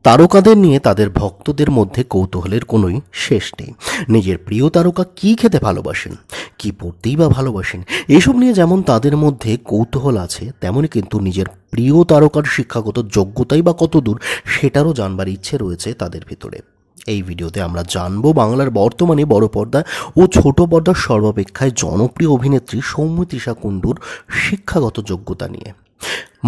তারকাদের নিয়ে তাদের ভক্তদের মধ্যে কৌতূহলের কোনোই শেষ নেই। নিজের প্রিয় তারকা কী খেতে ভালোবাসেন, কী পড়তেই বা ভালোবাসেন, এসব নিয়ে যেমন তাদের মধ্যে কৌতূহল আছে, তেমনই কিন্তু নিজের প্রিয় তারকার শিক্ষাগত যোগ্যতাই বা কতদূর সেটারও জানবার ইচ্ছে রয়েছে তাদের ভিতরে। এই ভিডিওতে আমরা জানবো বাংলার বর্তমানে বড় পর্দা ও ছোট পর্দার সর্বাপেক্ষায় জনপ্রিয় অভিনেত্রী সৌমিত্রিষা কুণ্ডুর শিক্ষাগত যোগ্যতা নিয়ে।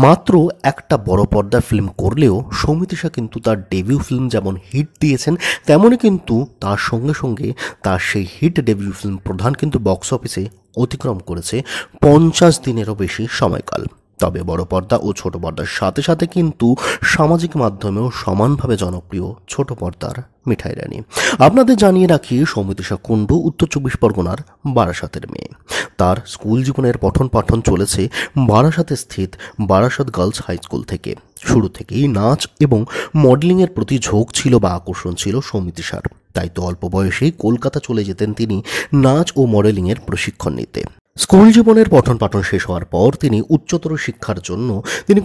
মাত্র একটা বড় পর্দার ফিল্ম করলেও সৌমিত্রিষা কিন্তু তার ডেবিউ ফিল্ম যেমন হিট দিয়েছেন, তেমনই কিন্তু তার সঙ্গে সঙ্গে তার সেই হিট ডেবিউ ফিল্ম প্রধান কিন্তু বক্স অফিসে অতিক্রম করেছে 50 দিনেরও বেশি সময়কাল। তবে বড় পর্দা ও ছোট পর্দার সাথে সাথে কিন্তু সামাজিক মাধ্যমেও সমানভাবে জনপ্রিয় ছোট পর্দার মিঠাই রানী। আপনাদের জানিয়ে রাখি, সৌমিত্রিষা কুণ্ডু উত্তর 24 পরগনার বারাসাতের মেয়ে। তার স্কুল জীবনের পঠন পাঠন চলেছে বারাসাতে স্থিত বারাসাত গার্লস হাই স্কুল থেকে। শুরু থেকেই নাচ এবং মডেলিংয়ের প্রতি ঝোঁক ছিল বা আকর্ষণ ছিল সৌমিত্রিষার। তাই তো অল্প বয়সেই কলকাতা চলে যেতেন তিনি নাচ ও মডেলিংয়ের প্রশিক্ষণ নিতে। স্কুল জীবনের পঠন পাঠন শেষ হওয়ার পর তিনি উচ্চতর শিক্ষার জন্য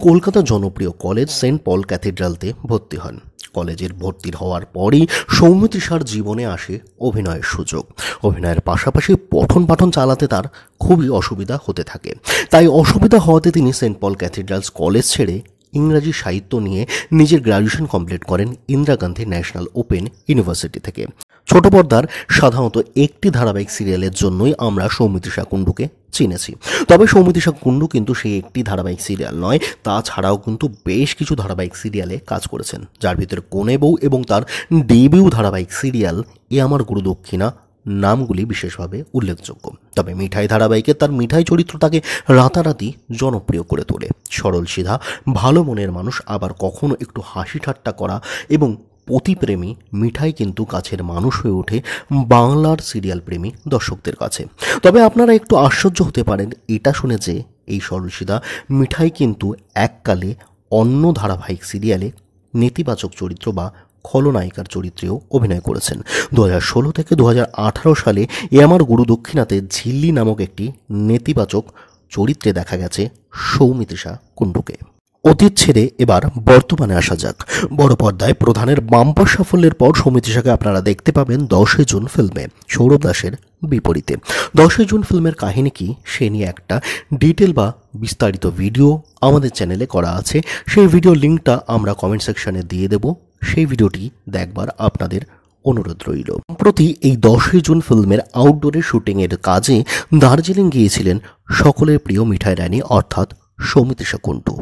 কলকাতার জনপ্রিয় কলেজ সেন্ট পল ক্যাথিড্রালতে ভর্তি হন। কলেজের ভর্তির হওয়ার পরই সৌমিত্রিষার জীবনে আসে অভিনয়ের সুযোগ। অভিনয়ের পাশাপাশি পঠন পাঠন চালাতে তার খুবই অসুবিধা হতে থাকে। তাই অসুবিধা হওয়াতে তিনি সেন্ট পল ক্যাথিড্রালস কলেজ ছেড়ে ইংরাজি সাহিত্য নিয়ে নিজের গ্র্যাজুয়েশন কমপ্লিট করেন Indira Gandhi national open university থেকে। ছোট পর্দার সাধারণত একটি ধারাবাহিক সিরিয়ালের জন্যই আমরা সৌমিত্রিষা কুণ্ডুকে চিনেছি। তবে সৌমিত্রিষা কুণ্ডু কিন্তু সেই একটি ধারাবাহিক সিরিয়াল নয়, তাছাড়াও কিন্তু বেশ কিছু ধারাবাহিক সিরিয়ালে কাজ করেছেন, যার ভিতরে কনে বউ এবং তার ডেবিউ ধারাবাহিক সিরিয়াল এ আমার গুরু দক্ষিণা নামগুলি বিশেষভাবে উল্লেখযোগ্য। তবে মিঠাই ধারাবাহিকে তার মিঠাই চরিত্র তাকে রাতারাতি জনপ্রিয় করে তোলে। সরল সিধা ভালো মনের মানুষ, আবার কখনো একটু হাসি ঠাট্টা করা এবং পতিপ্রেমী মিঠাই কিন্তু কাছের মানুষ হয়ে ওঠে বাংলার সিরিয়াল প্রেমী দর্শকদের কাছে। তবে আপনারা একটু আশ্চর্য হতে পারেন এটা শুনে যে এই সরল সিধা মিঠাই কিন্তু এককালে অন্য ধারাবাহিক সিরিয়ালে নেতিবাচক চরিত্র বা খলনায়িকার চরিত্রেও অভিনয় করেছেন। 2016 থেকে 2018 সালে এ আমার গুরু দক্ষিণাতে ঝিল্লি নামক একটি নেতিবাচক চরিত্রে দেখা গেছে সৌমিত্রিষা কুণ্ডুকে। অতীত ছেড়ে এবার বর্তমানে আসা যাক। বড় পর্দায় প্রধানের বাম্পার সাফল্যের পর সৌমিত্রিষাকে আপনারা দেখতে পাবেন 10 জুন ফিল্মে সৌরভ দাসের বিপরীতে। 10 জুন ফিল্মের কাহিনী কি সে নিয়ে একটা ডিটেল বা বিস্তারিত ভিডিও আমাদের চ্যানেলে করা আছে। সেই ভিডিও লিঙ্কটা আমরা কমেন্ট সেকশনে দিয়ে দেব, সেই ভিডিওটি দেখবার আপনাদের অনুরোধ রইল। সম্প্রতি এই 10 জুন ফিল্মের আউটডোরের শুটিংয়ের কাজে দার্জিলিং গিয়েছিলেন সকলের প্রিয় মিঠাই রানী অর্থাৎ সৌমিত্রিষা কুণ্ডু।